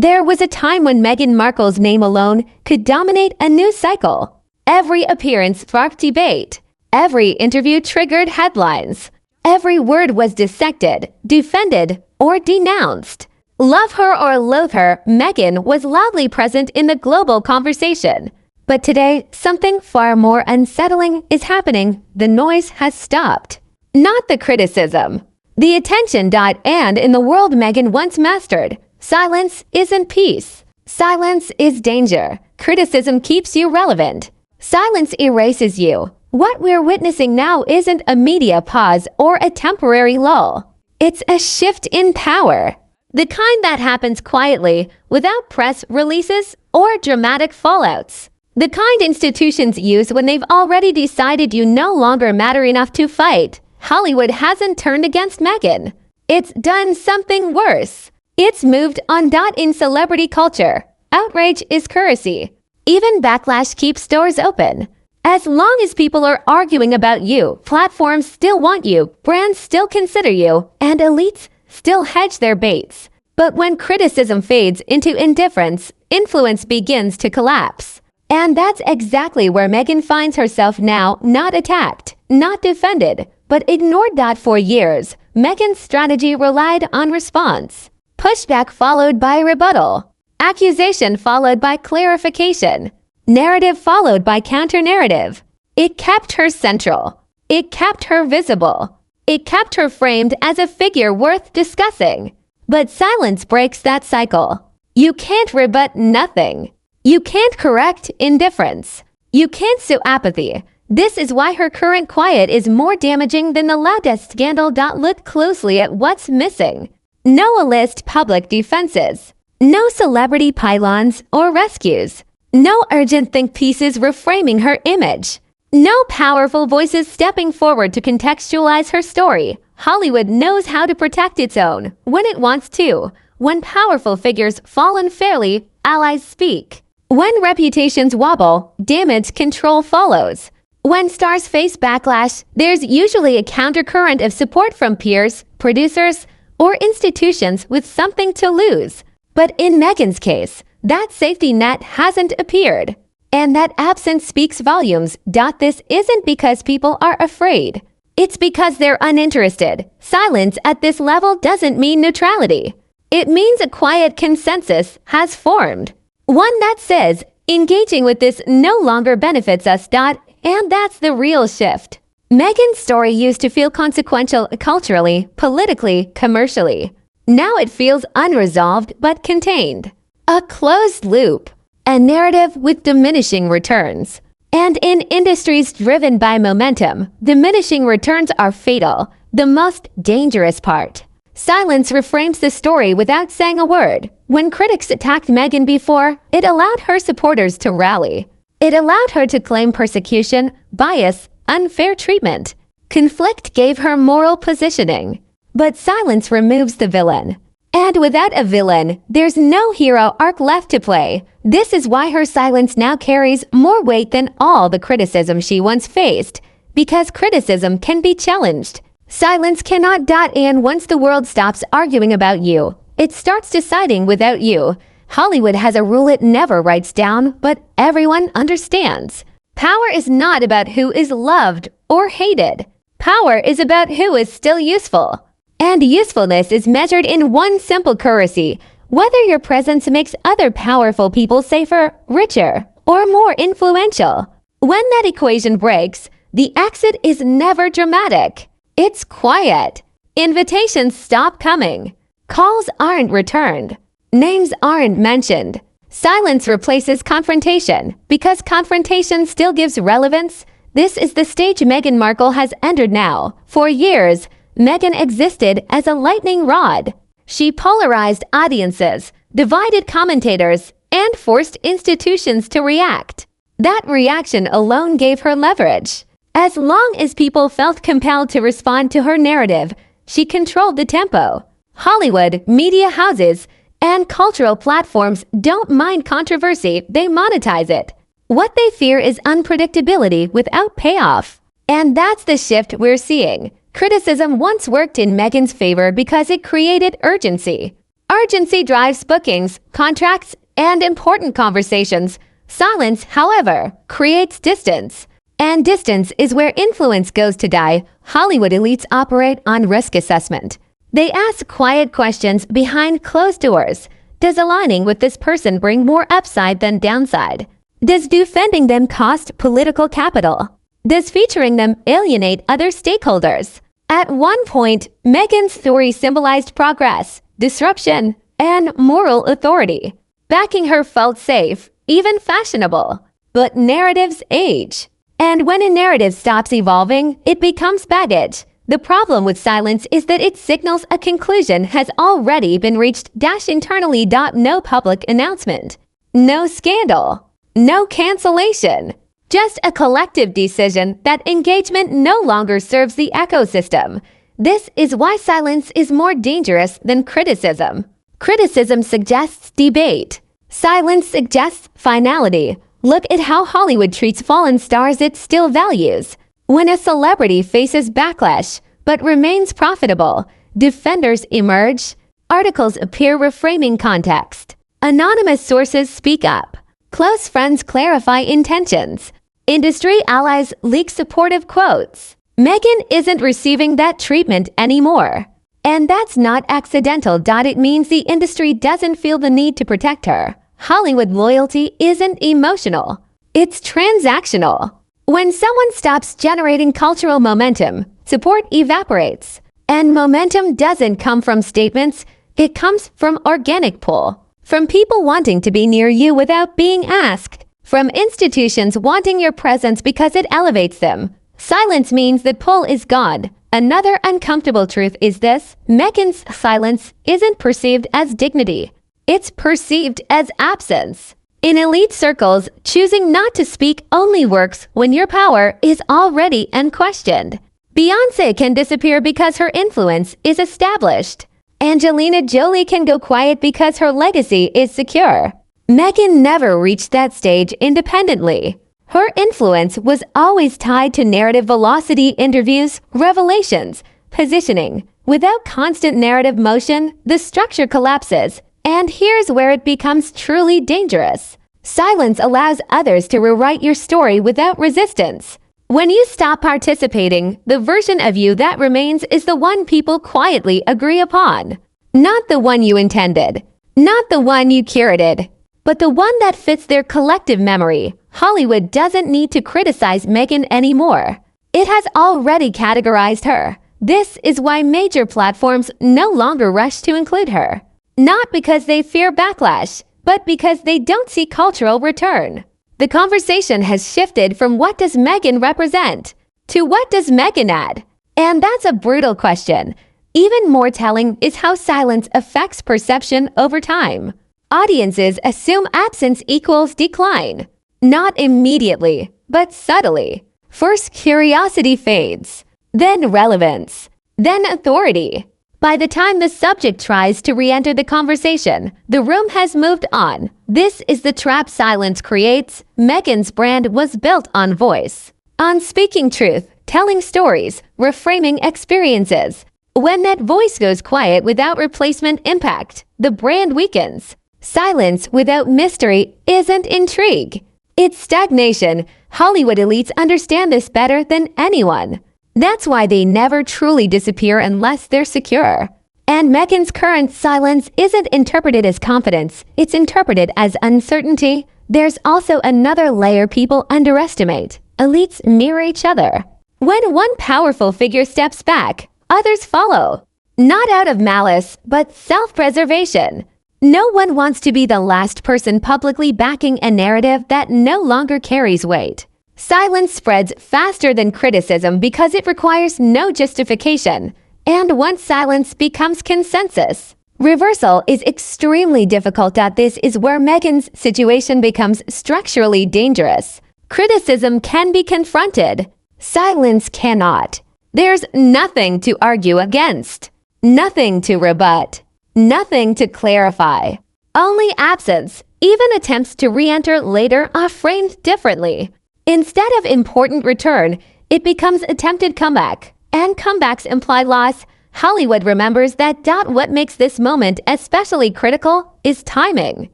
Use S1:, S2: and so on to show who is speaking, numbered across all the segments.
S1: There was a time when Meghan Markle's name alone could dominate a news cycle. Every appearance sparked debate. Every interview triggered headlines. Every word was dissected, defended, or denounced. Love her or loathe her, Meghan was loudly present in the global conversation. But today, something far more unsettling is happening. The noise has stopped. Not the criticism. The attention. And in the world Meghan once mastered, silence isn't peace. Silence is danger. Criticism keeps you relevant. Silence erases you. What we're witnessing now isn't a media pause or a temporary lull. It's a shift in power. The kind that happens quietly, without press releases or dramatic fallouts. The kind institutions use when they've already decided you no longer matter enough to fight. Hollywood hasn't turned against Meghan. It's done something worse. It's moved on. In celebrity culture, outrage is currency. Even backlash keeps doors open. As long as people are arguing about you, platforms still want you, brands still consider you, and elites still hedge their baits. But when criticism fades into indifference, influence begins to collapse. And that's exactly where Meghan finds herself now, not attacked, not defended, but ignored. For years, Meghan's strategy relied on response. Pushback followed by rebuttal. Accusation followed by clarification. Narrative followed by counter-narrative. It kept her central. It kept her visible. It kept her framed as a figure worth discussing. But silence breaks that cycle. You can't rebut nothing. You can't correct indifference. You can't sue apathy. This is why her current quiet is more damaging than the loudest scandal. Look closely at what's missing. No A-list public defenses. No celebrity pylons or rescues. No urgent think pieces reframing her image. No powerful voices stepping forward to contextualize her story. Hollywood knows how to protect its own when it wants to. When powerful figures fall unfairly, allies speak. When reputations wobble, damage control follows. When stars face backlash, there's usually a countercurrent of support from peers, producers, or institutions with something to lose. But in Meghan's case, that safety net hasn't appeared. And that absence speaks volumes. This isn't because people are afraid. It's because they're uninterested. Silence at this level doesn't mean neutrality. It means a quiet consensus has formed. One that says, engaging with this no longer benefits us. And that's the real shift. Meghan's story used to feel consequential culturally, politically, commercially. Now it feels unresolved but contained. A closed loop. A narrative with diminishing returns. And in industries driven by momentum, diminishing returns are fatal, the most dangerous part. Silence reframes the story without saying a word. When critics attacked Meghan before, it allowed her supporters to rally. It allowed her to claim persecution, bias, unfair treatment. Conflict gave her moral positioning. But silence removes the villain. And without a villain, there's no hero arc left to play. This is why her silence now carries more weight than all the criticism she once faced. Because criticism can be challenged. Silence cannot. And once the world stops arguing about you, it starts deciding without you. Hollywood has a rule it never writes down, but everyone understands. Power is not about who is loved or hated. Power is about who is still useful. And usefulness is measured in one simple currency: whether your presence makes other powerful people safer, richer, or more influential. When that equation breaks, the exit is never dramatic. It's quiet. Invitations stop coming. Calls aren't returned. Names aren't mentioned. Silence replaces confrontation because confrontation still gives relevance. This is the stage Meghan Markle has entered now. For years, Meghan existed as a lightning rod. She polarized audiences, divided commentators, and forced institutions to react. That reaction alone gave her leverage. As long as people felt compelled to respond to her narrative, she controlled the tempo. Hollywood, media houses, and cultural platforms don't mind controversy, they monetize it. What they fear is unpredictability without payoff. And that's the shift we're seeing. Criticism once worked in Meghan's favor because it created urgency. Urgency drives bookings, contracts, and important conversations. Silence, however, creates distance. And distance is where influence goes to die. Hollywood elites operate on risk assessment. They ask quiet questions behind closed doors. Does aligning with this person bring more upside than downside? Does defending them cost political capital? Does featuring them alienate other stakeholders? At one point, Meghan's story symbolized progress, disruption, and moral authority. Backing her felt safe, even fashionable. But narratives age. And when a narrative stops evolving, it becomes baggage. The problem with silence is that it signals a conclusion has already been reached. Internally. No public announcement. No scandal. No cancellation. Just a collective decision that engagement no longer serves the ecosystem. This is why silence is more dangerous than criticism. Criticism suggests debate. Silence suggests finality. Look at how Hollywood treats fallen stars it still values. When a celebrity faces backlash but remains profitable, defenders emerge. Articles appear reframing context. Anonymous sources speak up. Close friends clarify intentions. Industry allies leak supportive quotes. Meghan isn't receiving that treatment anymore. And that's not accidental. It means the industry doesn't feel the need to protect her. Hollywood loyalty isn't emotional. It's transactional. When someone stops generating cultural momentum, support evaporates. And momentum doesn't come from statements, it comes from organic pull. From people wanting to be near you without being asked. From institutions wanting your presence because it elevates them. Silence means that pull is gone. Another uncomfortable truth is this: Meghan's silence isn't perceived as dignity. It's perceived as absence. In elite circles, choosing not to speak only works when your power is already unquestioned. Beyoncé can disappear because her influence is established. Angelina Jolie can go quiet because her legacy is secure. Meghan never reached that stage independently. Her influence was always tied to narrative velocity, interviews, revelations, positioning. Without constant narrative motion, the structure collapses. And here's where it becomes truly dangerous. Silence allows others to rewrite your story without resistance. When you stop participating, the version of you that remains is the one people quietly agree upon. Not the one you intended. Not the one you curated. But the one that fits their collective memory. Hollywood doesn't need to criticize Meghan anymore. It has already categorized her. This is why major platforms no longer rush to include her. Not because they fear backlash, but because they don't see cultural return. The conversation has shifted from what does Meghan represent to what does Meghan add? And that's a brutal question. Even more telling is how silence affects perception over time. Audiences assume absence equals decline. Not immediately, but subtly. First, curiosity fades, then relevance, then authority. By the time the subject tries to re-enter the conversation, the room has moved on. This is the trap silence creates. Meghan's brand was built on voice, on speaking truth, telling stories, reframing experiences. When that voice goes quiet without replacement impact, the brand weakens. Silence without mystery isn't intrigue. It's stagnation. Hollywood elites understand this better than anyone. That's why they never truly disappear unless they're secure. And Meghan's current silence isn't interpreted as confidence, it's interpreted as uncertainty. There's also another layer people underestimate. Elites mirror each other. When one powerful figure steps back, others follow. Not out of malice, but self-preservation. No one wants to be the last person publicly backing a narrative that no longer carries weight. Silence spreads faster than criticism because it requires no justification. And once silence becomes consensus, reversal is extremely difficult. This is where Meghan's situation becomes structurally dangerous. Criticism can be confronted. Silence cannot. There's nothing to argue against. Nothing to rebut. Nothing to clarify. Only absence. Even attempts to re-enter later are framed differently. Instead of important return, it becomes attempted comeback. And comebacks imply loss. Hollywood remembers that. What makes this moment especially critical is timing.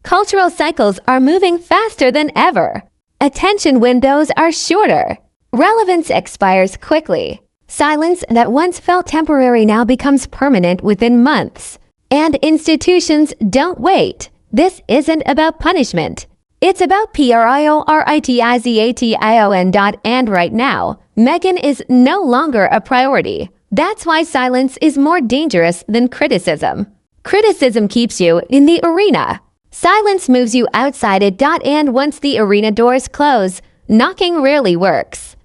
S1: Cultural cycles are moving faster than ever. Attention windows are shorter. Relevance expires quickly. Silence that once felt temporary now becomes permanent within months. And institutions don't wait. This isn't about punishment. It's about prioritization. And right now, Meghan is no longer a priority. That's why silence is more dangerous than criticism. Criticism keeps you in the arena. Silence moves you outside it. And once the arena doors close, knocking rarely works.